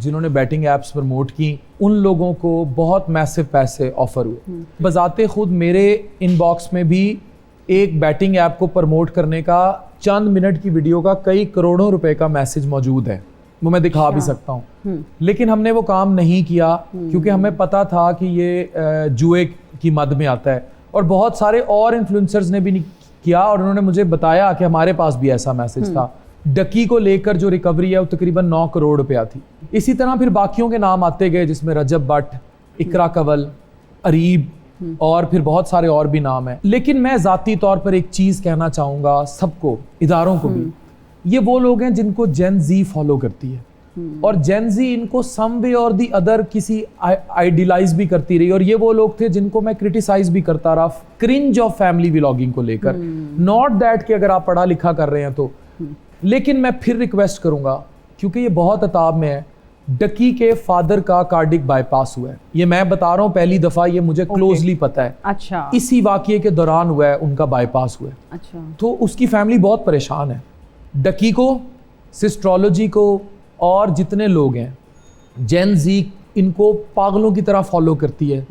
जिन्होंने betting apps promote की, उन लोगों को बहुत मैसिव पैसे ऑफर हुए। बजाते खुद मेरे इनबॉक्स में भी एक बैटिंग ऐप को प्रमोट करने का चंद मिनट की वीडियो का कई करोड़ों रुपए का मैसेज मौजूद है, वो मैं दिखा भी सकता हूँ। लेकिन हमने वो काम नहीं किया क्योंकि हमें पता था कि ये जुए की मद में आता है, और बहुत सारे और इन्फ्लुएंसर्स ने भी नहीं किया, और उन्होंने मुझे बताया कि हमारे पास भी ऐसा मैसेज था। डकी को लेकर जो रिकवरी है वो तकरीबन 9 करोड़ रुपया थी। इसी तरह फिर बाकियों के नाम आते गए, जिसमें रजब भट्ट, इकरा कंवल, अरीब और फिर बहुत सारे और भी नाम हैं। लेकिन मैं ज़ाती तौर पर एक चीज़ कहना चाहूँगा सबको, इदारों को भी, ये वो लोग हैं जिनको जेन जी फॉलो करती है, और जेन जी इनको सम वे और दी अदर किसी आइडियलाइज भी करती रही, और ये वो लोग थे जिनको मैं क्रिटिसाइज भी करता रहा क्रिंज ऑफ फैमिली व्लॉगिंग को लेकर। नॉट दैट कि अगर आप पढ़ा लिखा कर रहे हैं तो, लेकिन मैं फिर रिक्वेस्ट करूंगा क्योंकि ये बहुत अताब में है, डकी के फादर का कार्डिक बाईपास हुआ है, ये मैं बता रहा हूँ पहली दफ़ा, ये मुझे क्लोजली पता है। अच्छा। इसी वाक़ये के दौरान हुआ है, उनका बाईपास हुआ है। अच्छा। तो उसकी फैमिली बहुत परेशान है। डकी को, सिस्ट्रोलॉजी को, और जितने लोग हैं जेन जी इनको पागलों की तरह फॉलो करती है।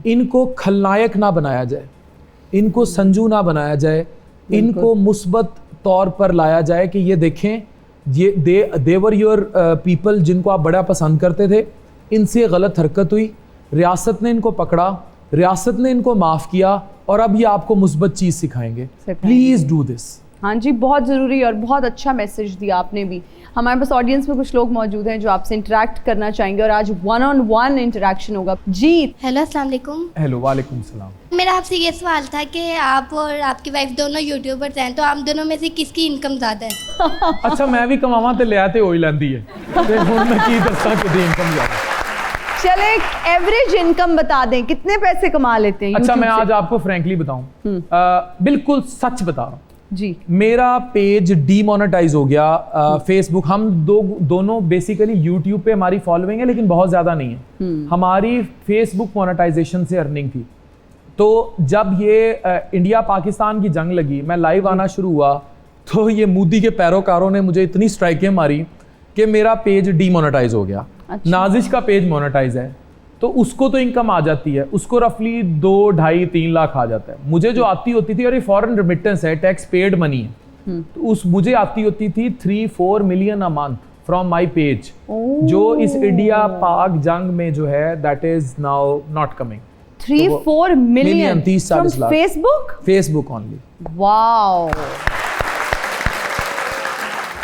इनको खलनायक ना बनाया जाए, इनको संजू ना बनाया जाए, इनको मुस्बत तौर पर लाया जाए कि ये देखें, ये देवर योर पीपल जिनको आप बड़ा पसंद करते थे, इनसे गलत हरकत हुई, रियासत ने इनको पकड़ा, रियासत ने इनको माफ़ किया, और अब ये आपको मुस्बत चीज़ सिखाएंगे। Please do this. हाँ जी, बहुत ज़रूरी और बहुत अच्छा मैसेज दिया आपने भी। हमारे पास ऑडियंस में कुछ लोग मौजूद हैं जो आपसे इंटरेक्ट करना चाहेंगे, और आज 1-on-1 इंटरेक्शन होगा। जी हेलो, अस्सलाम वालेकुम। हेलो, वालेकुम सलाम। मेरा आपसे ये सवाल था कि आप और आपकी वाइफ दोनों यूट्यूबर्स हैं, तो आप दोनों में से किसकी इनकम ज़्यादा है? अच्छा, मैं भी कमावा तो ले आते वही लैंदी है, ते हुण मैं की दस्सां कि इनकम ज़्यादा। चले एवरेज इनकम बता दें, कितने पैसे कमा लेते हैं? अच्छा, मैं आज आपको फ्रैंकली बताऊं, बिल्कुल सच बता रहा हूँ जी। मेरा पेज डीमोनेटाइज हो गया फेसबुक। हम दोनों बेसिकली यूट्यूब पे हमारी फॉलोइंग है, लेकिन बहुत ज़्यादा नहीं है। हमारी फेसबुक मोनेटाइजेशन से अर्निंग थी। तो जब ये इंडिया पाकिस्तान की जंग लगी, मैं लाइव आना शुरू हुआ, तो ये मोदी के पैरोकारों ने मुझे इतनी स्ट्राइकें मारी कि मेरा पेज डीमोनेटाइज हो गया। अच्छा। नाजिश का पेज मोनेटाइज है, तो उसको तो इनकम आ जाती है, उसको रफली 2, 2.5, 3 लाख आ जाता है। मुझे जो आती होती थी, और ये फॉरेन रिमिटेंस है, टैक्स पेड मनी है, तो मुझे आती होती थी 3-4 million a month from my page, जो इस इंडिया पाक जंग में जो है that is now not coming. 3-4 million 30-40 lakh Facebook only. Wow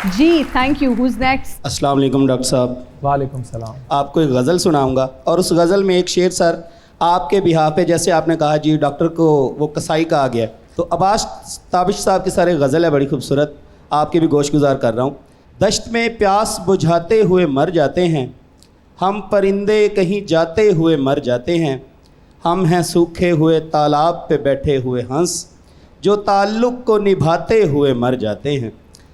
जी, थैंक यू। Who's next? अस्सलाम वालेकुम डॉक्टर साहब। वालेकुम सलाम। आपको एक गज़ल सुनाऊंगा, और उस गज़ल में एक शेर सर आपके बिहाफ पे, जैसे आपने कहा जी डॉक्टर को वो कसाई का आ गया, तो अब्बास ताबिश साहब की सारे गज़ल है बड़ी खूबसूरत, आपके भी गोशगुजार कर रहा हूँ। दश्त में प्यास बुझाते हुए मर जाते हैं हम, परिंदे कहीं जाते हुए मर जाते हैं हम, हैं सूखे हुए तालाब पे बैठे हुए हंस, जो ताल्लुक़ को निभाते हुए मर जाते हैं।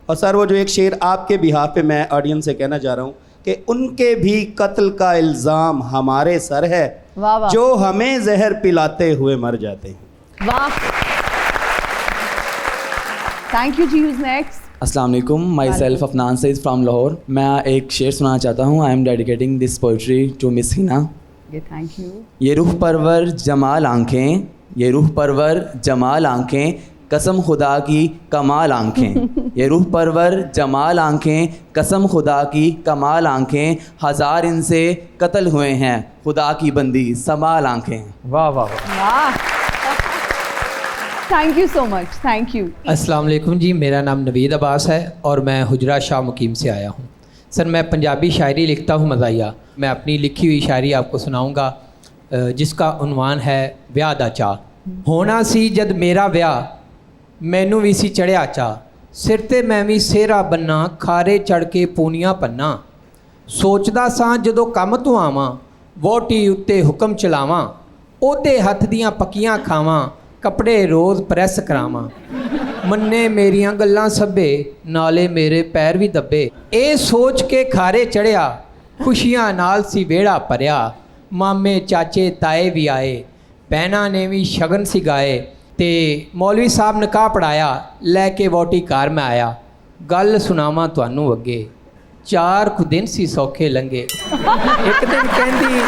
और सर वो जो एक शेर आपके बिहाफ पे मैं ऑडियंस से कहना चाह रहा हूँ कि उनके भी कत्ल का इल्ज़ाम हमारे सर है, वाह वाह, जो हमें जहर पिलाते हुए मर जाते हैं। वाह, थैंक यू जी। Who's next? अस्सलाम वालेकुम, myself Afnan Saeed from Lahore. मैं एक शेर सुनाना चाहता हूँ। I am dedicating this poetry to miss Hina. Thank you. ये रूह परवर जमाल आँखें, ये रूह परवर जमाल आँखें, कसम खुदा की कमाल आँखें, ये रूह परवर जमाल आँखें, कसम खुदा की कमाल आँखें, 1000 इनसे कत्ल हुए हैं, खुदा की बंदी संभाल आँखें। वाह वाह वाह, thank you so much, thank you. अस्सलाम वालेकुम जी, मेरा नाम नवीद अब्बास है और मैं हुजरा शाह मुकीम से आया हूँ। सर मैं पंजाबी शायरी लिखता हूँ मज़ाहिया। मैं अपनी लिखी हुई शायरी आपको सुनाऊँगा जिसका उन्वान है ब्याह दा चा। होना सी जद मेरा ब्याह, मैनू भी सी चढ़िया चा, सिर ते मैं भी सेहरा बन्ना, खारे चढ़ के पूनियां पन्ना, सोचदा सां जदों कम तो आवां, वोटी उत्ते हुक्म चलावां, ओदे हत्थ दियां पक्कियां खावां, कपड़े रोज़ प्रैस करावां, मन्ने मेरियां गल्लां सब्बे, नाले मेरे पैर भी दब्बे, ए सोच के खारे चढ़िया, खुशियां नाल सी वेड़ा भरिया, मामे चाचे ताए भी आए, भैनां ने भी शगन सी गाए, ते मौलवी साहब निकाह पढ़ाया, लैके वोटी घर मैं आया, गल सुनावां तुहानू अगे, 4 ਕੁ ਦਿਨ ਸੀ ਸੌਖੇ ਲੰਘੇ। ਇੱਕ ਦਿਨ ਕਹਿੰਦੀ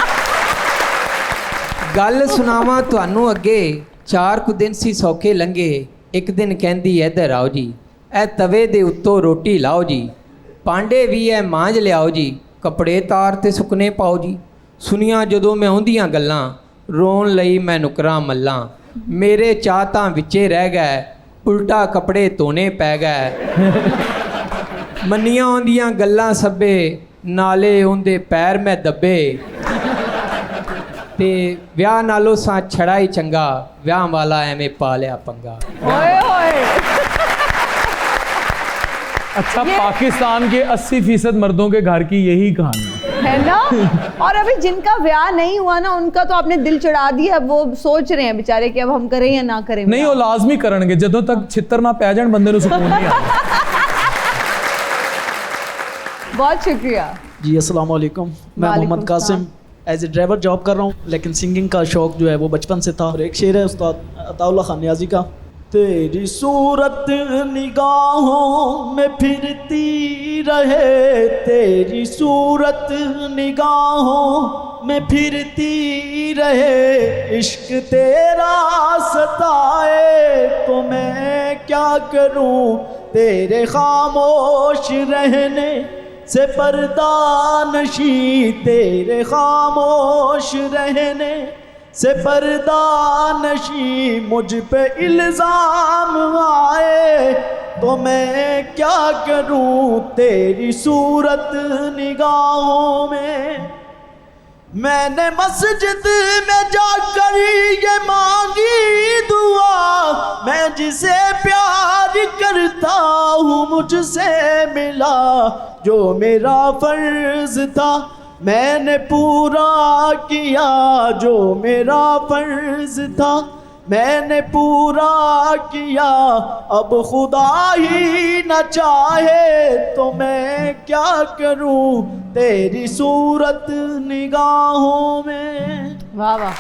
ਗੱਲ ਸੁਣਾਵਾਂ ਤੁਹਾਨੂੰ ਅੱਗੇ, 4 ਕੁ ਦਿਨ ਸੀ ਸੌਖੇ ਲੰਘੇ। ਇੱਕ ਦਿਨ ਕਹਿੰਦੀ ਇੱਧਰ ਆਓ ਜੀ, ਇਹ ਤਵੇ ਦੇ ਉੱਤੋਂ ਰੋਟੀ ਲਾਓ ਜੀ, ਪਾਂਡੇ ਵੀ ਇਹ ਮਾਂਜ ਲਿਆਓ ਜੀ, ਕੱਪੜੇ ਤਾਰ ਤੇ ਸੁੱਕਣੇ ਪਾਓ ਜੀ। ਸੁਣੀਆਂ ਜਦੋਂ ਮੈਂ ਉਹਦੀਆਂ ਗੱਲਾਂ, ਰੋਣ ਲਈ ਮੈਂ ਨੁਕਰਾਂ ਮੱਲਾਂ। ਮੇਰੇ ਚਾਹ ਤਾਂ ਵਿੱਚੇ ਰਹਿ ਗਏ, ਉਲਟਾ ਕੱਪੜੇ ਧੋਣੇ ਪੈ ਗਏ। ਮੰਨੀਆਂ ਉਹਦੀਆਂ ਗੱਲਾਂ ਸੱਬੇ, ਨਾਲੇ ਉਹਦੇ ਪੈਰ ਮੈਂ ਦੱਬੇ। ਤੇ ਵਿਆਹ ਨਾਲੋਂ ਸਾਂ ਛੜਾ ਹੀ ਚੰਗਾ, ਵਿਆਹ ਵਾਲਾ ਐਵੇਂ ਪਾ ਲਿਆ ਪੰਗਾ। ओए होए अच्छा, पाकिस्तान के 80% मर्दों के घर की यही कहानी है। है ना। और अभी जिनका ब्याह नहीं हुआ ना, उनका तो आपने दिल चढ़ा दिया। अब वो सोच रहे हैं बेचारे कि अब हम करें या ना करें। नहीं, वो लाजमी करनगे जदों तक छित्तर ना पै जाण बंदे नूं सुकून नहीं आता। बहुत शुक्रिया जी अस्सलाम वालेकुम। मैं वालेकुम Mohammad Kasim as a driver job कर रहा हूँ, लेकिन सिंगिंग का शौक़ जो है वो बचपन से था। और एक शेर है उस्ताद अताउल्लाह खान नियाज़ी का, तेरी सूरत निगाहों में फिरती रहे, तेरी सूरत निगाहों में फिरती रहे, इश्क तेरा सताए तो मैं क्या करूं, तेरे खामोश रहने से पर्दा नशी, तेरे खामोश रहने से पर्दा नशी, मुझ पे इल्ज़ाम आए तो मैं क्या करूं, तेरी सूरत निगाहों में। मैंने मस्जिद में जाकर ये मांगी दुआ, मैं जिसे प्यार करता हूँ मुझसे मिला, जो मेरा फर्ज था मैंने पूरा किया, जो मेरा फर्ज था मैंने पूरा किया, अब खुदा ही न चाहे तो मैं क्या करूं, तेरी सूरत निगाहों में। वाह वाह।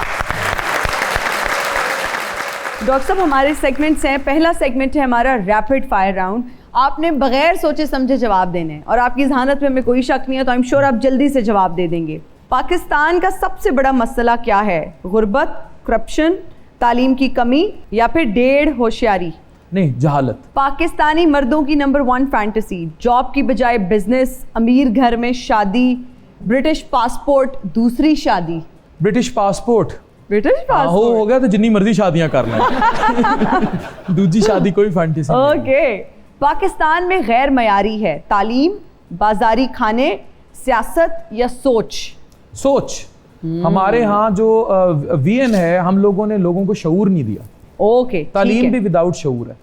डॉक्टर साहब, हमारे सेगमेंट्स हैं। पहला सेगमेंट है हमारा रैपिड फायर राउंड। आपने बगैर सोचे समझे जवाब देने हैं और आपकी जहानत में हमें कोई शक नहीं है, तो आई एम श्योर आप जल्दी से जवाब दे देंगे। पाकिस्तान का सबसे बड़ा मसला क्या है? गुर्बत, करप्शन, तालीम की कमी या फिर डेढ़ होशियारी? नहीं, जहालत। पाकिस्तानी मर्दों की नंबर 1 फैंटेसी, जॉब की बजाय बिजनेस, अमीर घर में शादी, ब्रिटिश पासपोर्ट, दूसरी शादी? British passport. ब्रिटिश हो पासपोर्ट गया तो जिन्नी मर्जी शादियां कर लें। दूसरी शादी कोई फैंटेसी नहीं है। ओके। पाकिस्तान में गैर मयारी है तालीम, बाजारी खाने, सियासत या सोच? सोच। हमारे यहाँ जो वीएन है, हम लोगों ने लोगों को शऊर नहीं दिया। ओके, तालीम भी विदाउट शऊर है।